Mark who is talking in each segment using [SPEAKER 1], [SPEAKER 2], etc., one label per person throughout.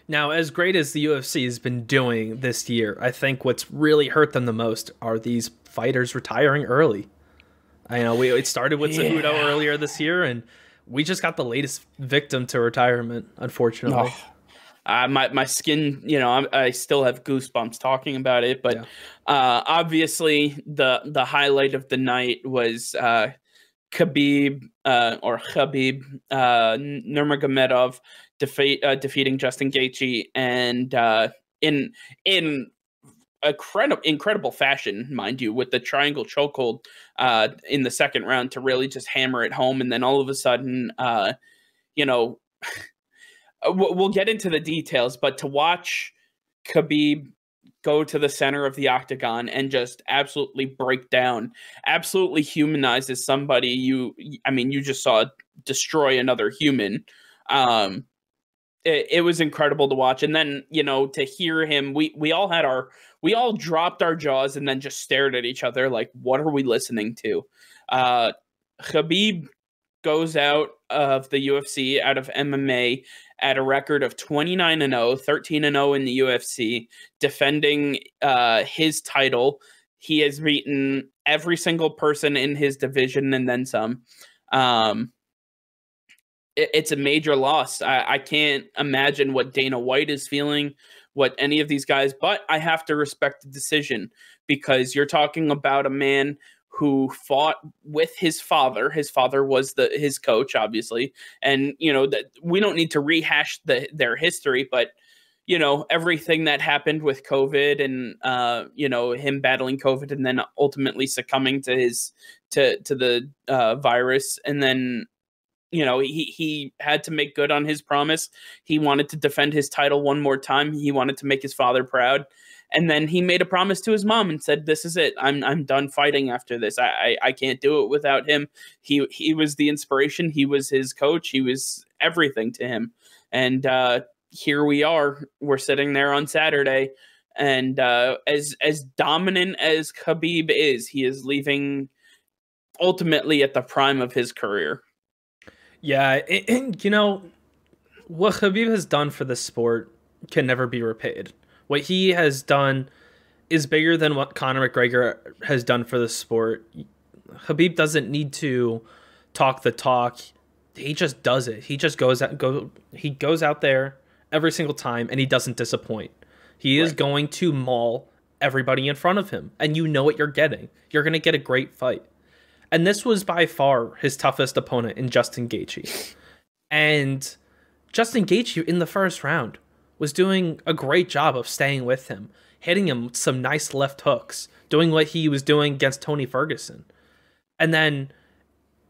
[SPEAKER 1] Now, as great as the UFC has been doing this year, I think what's really hurt them the most are these fighters retiring early. I know it started with Cejudo
[SPEAKER 2] Yeah.
[SPEAKER 1] earlier this year, and we just got the latest victim to retirement, unfortunately.
[SPEAKER 2] Oh, my skin, I still have goosebumps talking about it. But
[SPEAKER 1] Yeah.
[SPEAKER 2] obviously, the highlight of the night was Khabib Nurmagomedov defeating Justin Gaethje, and in incredible fashion, mind you, with the triangle chokehold in the second round to really just hammer it home. And then all of a sudden, you know, we'll get into the details, but to watch Khabib go to the center of the octagon and just absolutely break down, absolutely humanizes somebody you just saw destroy another human. It was incredible to watch. And then, to hear him, we all dropped our jaws and then just stared at each other like, what are we listening to? Khabib goes out of the UFC, out of MMA, at a record of 29-0, 13-0 in the UFC, defending his title. He has beaten every single person in his division and then some. It's a major loss. I can't imagine what Dana White is feeling, what any of these guys, but I have to respect the decision, because you're talking about a man who fought with his father. His father was his coach, obviously. And, that we don't need to rehash their history, but, everything that happened with COVID and, him battling COVID and then ultimately succumbing to the virus. And then, he had to make good on his promise. He wanted to defend his title one more time. He wanted to make his father proud. And then he made a promise to his mom and said, "This is it. I'm done fighting after this. I can't do it without him." He was the inspiration. He was his coach. He was everything to him. And here we are. We're sitting there on Saturday. And as dominant as Khabib is, he is leaving ultimately at the prime of his career.
[SPEAKER 1] Yeah, and what Khabib has done for the sport can never be repaid. What he has done is bigger than what Conor McGregor has done for the sport. Khabib doesn't need to talk the talk. He just does it. He just goes out there every single time, and he doesn't disappoint. He is going to maul everybody in front of him, and you know what you're getting. You're going to get a great fight. And this was by far his toughest opponent in Justin Gaethje. And Justin Gaethje in the first round was doing a great job of staying with him, hitting him with some nice left hooks, doing what he was doing against Tony Ferguson. And then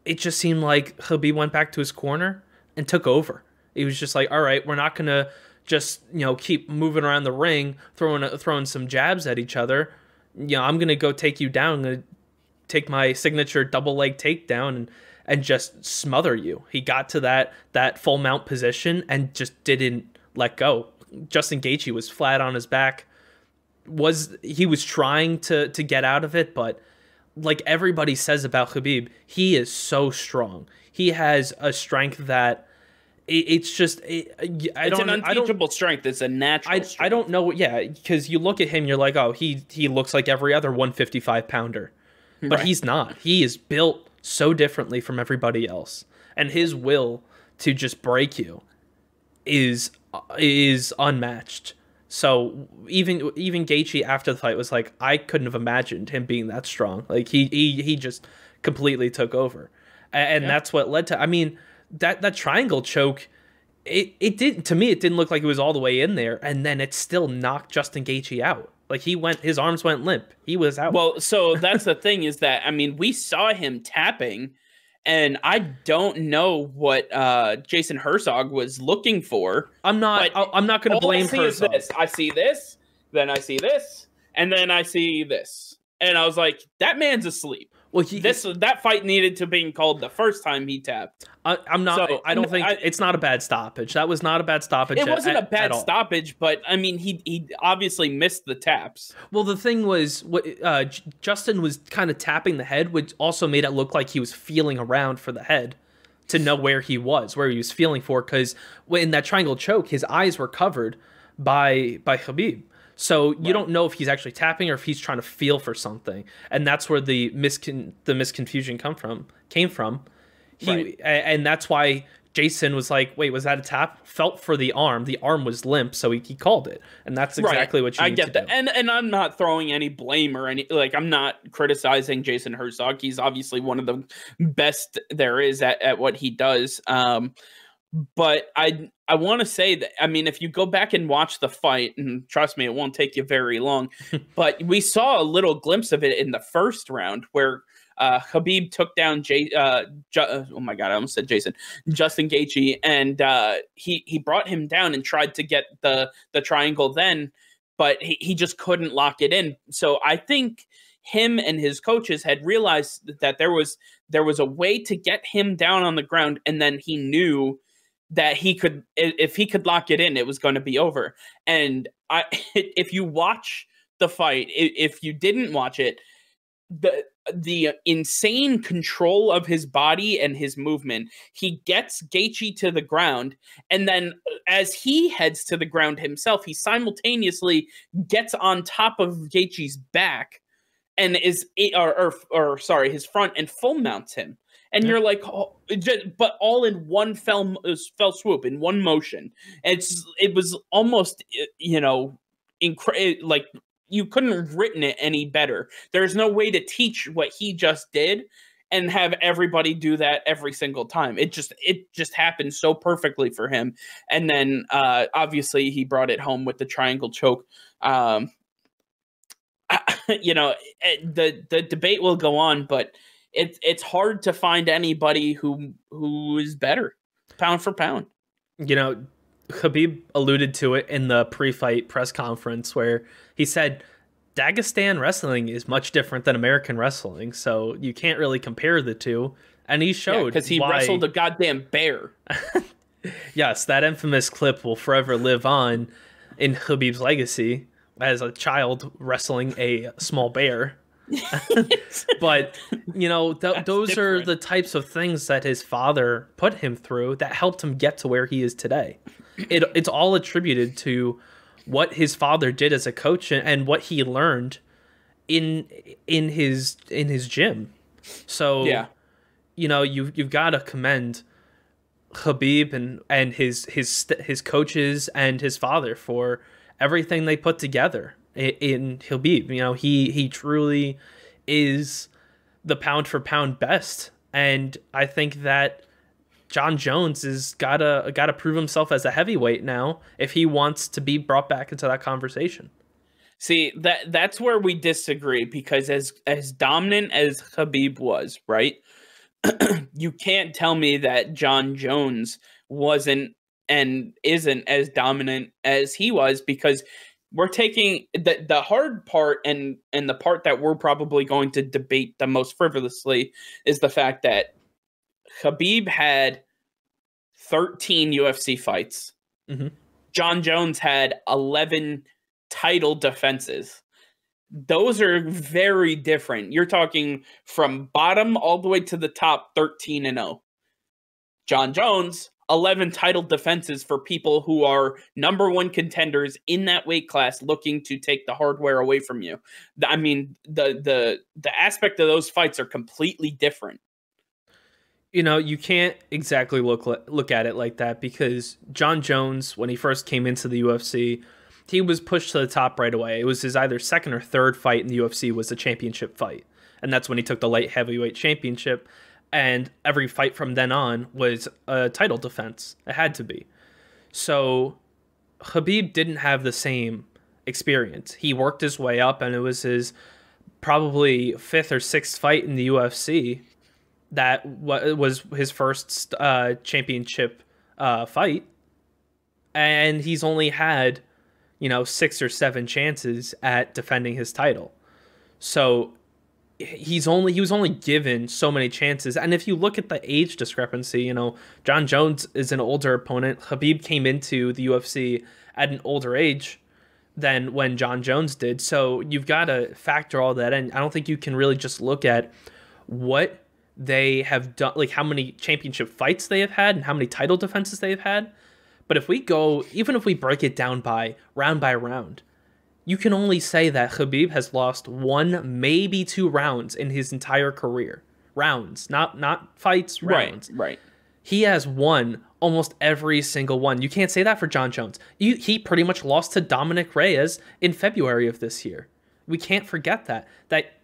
[SPEAKER 1] it just seemed like Khabib went back to his corner and took over. He was just like, all right, we're not going to just, keep moving around the ring, throwing some jabs at each other. I'm going to go take you down. I'm going to take my signature double leg takedown and just smother you. He got to that full mount position and just didn't let go. Justin Gaethje was flat on his back. He was trying to get out of it, but like everybody says about Khabib, he is so strong. He has a strength that it's an
[SPEAKER 2] unteachable strength. It's a natural strength.
[SPEAKER 1] I don't know. Yeah, because you look at him, you're like, oh, he looks like every other 155 pounder. But he's not. He is built so differently from everybody else. And his will to just break you is unmatched. So even Gaethje after the fight was like, I couldn't have imagined him being that strong. Like he just completely took over. And that's what led to, I mean, that triangle choke, it didn't look like it was all the way in there, and then it still knocked Justin Gaethje out. Like his arms went limp. He was out.
[SPEAKER 2] Well, so that's the thing is that, I mean, we saw him tapping, and I don't know what Jason Herzog was looking for.
[SPEAKER 1] I'm not going to blame Herzog.
[SPEAKER 2] I see this, then I see this, and then I see this. And I was like, that man's asleep. Well, that fight needed to be called the first time he tapped.
[SPEAKER 1] I'm not. So, I don't think it's not a bad stoppage. That was not a bad stoppage.
[SPEAKER 2] It wasn't a bad stoppage, but I mean, he obviously missed the taps.
[SPEAKER 1] Well, the thing was, Justin was kind of tapping the head, which also made it look like he was feeling around for the head. to know where he was feeling for, because in that triangle choke, his eyes were covered by Khabib. So you don't know if he's actually tapping or if he's trying to feel for something, and that's where the misconfusion came from. And that's why Jason was like, "Wait, was that a tap?" Felt for the arm. The arm was limp, so he called it, and that's exactly what you need to do.
[SPEAKER 2] And I'm not throwing any blame or any, like, I'm not criticizing Jason Herzog. He's obviously one of the best there is at what he does. But I want to say that, I mean, if you go back and watch the fight, and trust me, it won't take you very long, but we saw a little glimpse of it in the first round where Khabib took down oh my God, I almost said Justin Gaethje, and he brought him down and tried to get the triangle then, but he just couldn't lock it in. So I think him and his coaches had realized that there was a way to get him down on the ground, and then he knew that he could, if he could lock it in, it was going to be over. And if you watch the fight, if you didn't watch it, the insane control of his body and his movement, he gets Gaethje to the ground, and then as he heads to the ground himself, he simultaneously gets on top of Gaethje's back and his front, and full mounts him. And you're like, oh, but all in one fell swoop, in one motion. It was almost, like, you couldn't have written it any better. There's no way to teach what he just did and have everybody do that every single time. It just happened so perfectly for him. And then obviously he brought it home with the triangle choke. The debate will go on, but it's hard to find anybody who is better pound for pound.
[SPEAKER 1] Khabib alluded to it in the pre-fight press conference where he said Dagestan wrestling is much different than American wrestling, so you can't really compare the two. And he showed
[SPEAKER 2] because he wrestled a goddamn bear.
[SPEAKER 1] Yes, that infamous clip will forever live on in Khabib's legacy as a child wrestling a small bear. But those different. Are the types of things that his father put him through that helped him get to where he is today. It's all attributed to what his father did as a coach and what he learned in his gym. So you've got to commend Khabib and his coaches and his father for everything they put together in Khabib. He truly is the pound for pound best, and I think that John Jones has gotta prove himself as a heavyweight now if he wants to be brought back into that conversation.
[SPEAKER 2] See, that's where we disagree, because as dominant as Khabib was, right? You can't tell me that John Jones wasn't and isn't as dominant as he was, because we're taking the hard part, and the part that we're probably going to debate the most frivolously is the fact that Khabib had 13 UFC fights.
[SPEAKER 1] Mm-hmm.
[SPEAKER 2] John Jones had 11 title defenses. Those are very different. You're talking from bottom all the way to the top, 13-0. John Jones, 11 title defenses for people who are number one contenders in that weight class, looking to take the hardware away from you. I mean, the aspect of those fights are completely different.
[SPEAKER 1] You can't exactly look at it like that, because John Jones, when he first came into the UFC, he was pushed to the top right away. It was his either second or third fight in the UFC was a championship fight, and that's when he took the light heavyweight championship. And every fight from then on was a title defense. It had to be. So Khabib didn't have the same experience. He worked his way up, and it was his probably fifth or sixth fight in the UFC that was his first championship fight. And he's only had, 6 or 7 chances at defending his title. So he was only given so many chances. And if you look at the age discrepancy, John Jones is an older opponent. Khabib came into the UFC at an older age than when John Jones did. So you've got to factor all that in. I don't think you can really just look at what they have done, like how many championship fights they have had and how many title defenses they have had. But if we go, even if we break it down by round, you can only say that Khabib has lost 1, maybe 2 rounds in his entire career. Rounds, not fights, rounds.
[SPEAKER 2] Right.
[SPEAKER 1] He has won almost every single one. You can't say that for John Jones. He pretty much lost to Dominic Reyes in February of this year. We can't forget that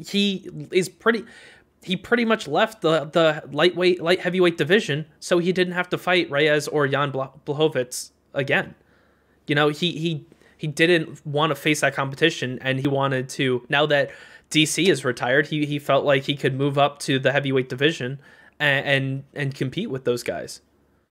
[SPEAKER 1] he pretty much left the light heavyweight division, so he didn't have to fight Reyes or Jan Blachowicz again. You know, he didn't want to face that competition, and he wanted to. Now that DC is retired, he felt like he could move up to the heavyweight division and compete with those guys.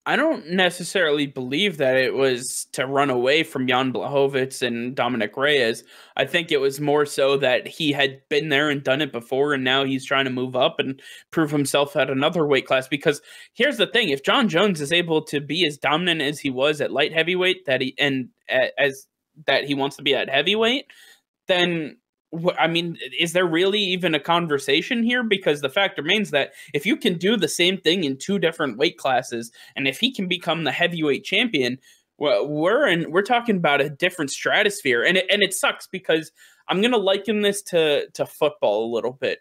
[SPEAKER 2] I don't necessarily believe that it was to run away from Jan Blachowicz and Dominic Reyes. I think it was more so that he had been there and done it before, and now he's trying to move up and prove himself at another weight class. Because here's the thing: if John Jones is able to be as dominant as he was at light heavyweight, that he wants to be at heavyweight, then I mean, is there really even a conversation here? Because the fact remains that if you can do the same thing in 2 different weight classes, and if he can become the heavyweight champion, well, we're talking about a different stratosphere, and it sucks because I'm going to liken this to football a little bit.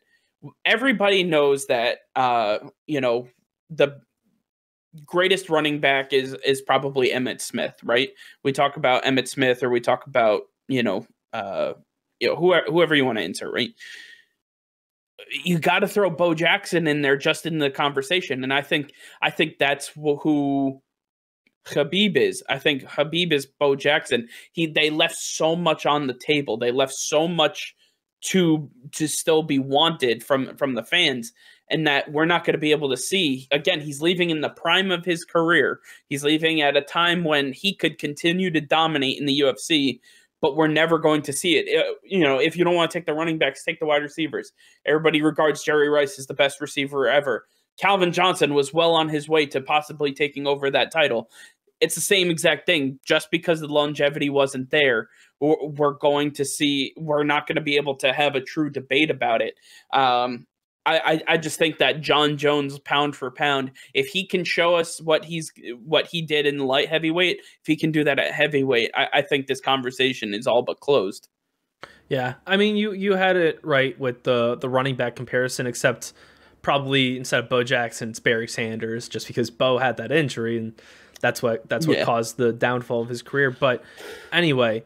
[SPEAKER 2] Everybody knows that the greatest running back is probably Emmitt Smith, right? We talk about Emmitt Smith, or we talk about whoever you want to insert, right? You got to throw Bo Jackson in there just in the conversation, and I think that's who Khabib is. I think Khabib is Bo Jackson. They left so much on the table. They left so much to still be wanted from the fans, and that we're not going to be able to see. Again, he's leaving in the prime of his career. He's leaving at a time when he could continue to dominate in the UFC. But we're never going to see it. If you don't want to take the running backs, take the wide receivers. Everybody regards Jerry Rice as the best receiver ever. Calvin Johnson was well on his way to possibly taking over that title. It's the same exact thing. Just because the longevity wasn't there, we're not going to be able to have a true debate about it. I just think that John Jones, pound for pound, if he can show us what he did in light heavyweight, if he can do that at heavyweight, I think this conversation is all but closed.
[SPEAKER 1] Yeah, I mean, you had it right with the running back comparison, except probably instead of Bo Jackson, it's Barry Sanders, just because Bo had that injury, and that's what caused the downfall of his career. But anyway,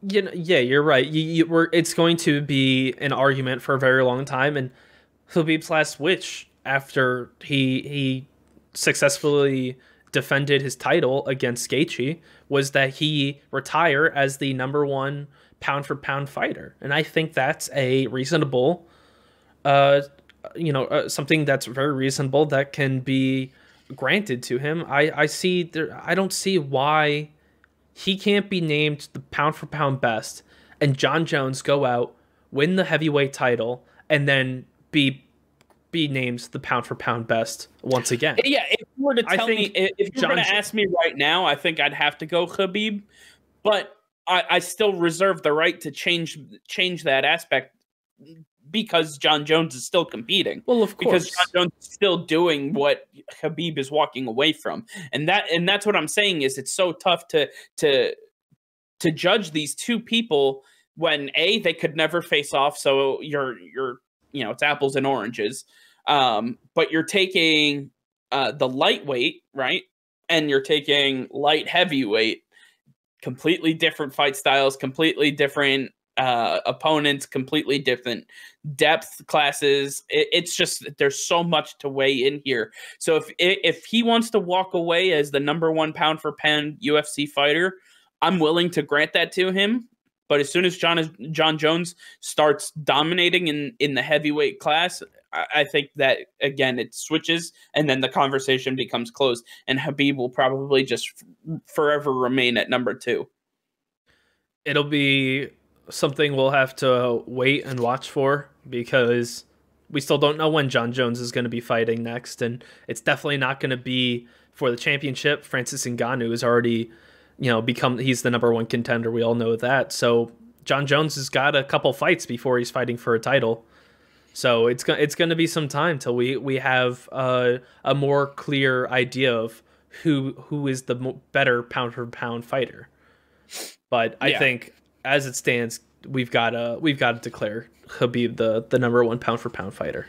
[SPEAKER 1] you're right. It's going to be an argument for a very long time, and Khabib's last wish after he successfully defended his title against Gaethje was that he retire as the #1 pound for pound fighter, and I think that's a reasonable, something that's very reasonable that can be granted to him. I don't see why he can't be named the pound for pound best, and John Jones go out, win the heavyweight title, and then be named the pound for pound best once again.
[SPEAKER 2] Yeah, if you were to if you were to ask me right now, I think I'd have to go Khabib, but I still reserve the right to change that aspect because John Jones is still competing.
[SPEAKER 1] Well, of course,
[SPEAKER 2] because John Jones is still doing what Khabib is walking away from, and that's what I'm saying is it's so tough to judge these two people when they could never face off. So you're it's apples and oranges. But you're taking the lightweight, right? And you're taking light heavyweight, completely different fight styles, completely different opponents, completely different depth classes. It's just there's so much to weigh in here. So if he wants to walk away as the #1 pound for pound UFC fighter, I'm willing to grant that to him. But as soon as John Jones starts dominating in the heavyweight class, I think that, again, it switches, and then the conversation becomes closed, and Khabib will probably just forever remain at #2.
[SPEAKER 1] It'll be something we'll have to wait and watch for, because we still don't know when John Jones is going to be fighting next, and it's definitely not going to be for the championship. Francis Ngannou is already he's the #1 contender. We all know that. So John Jones has got a couple fights before he's fighting for a title. So it's going to be some time till we have a more clear idea of who is the better pound for pound fighter. But I think as it stands, we've got to declare Khabib the number one pound for pound fighter.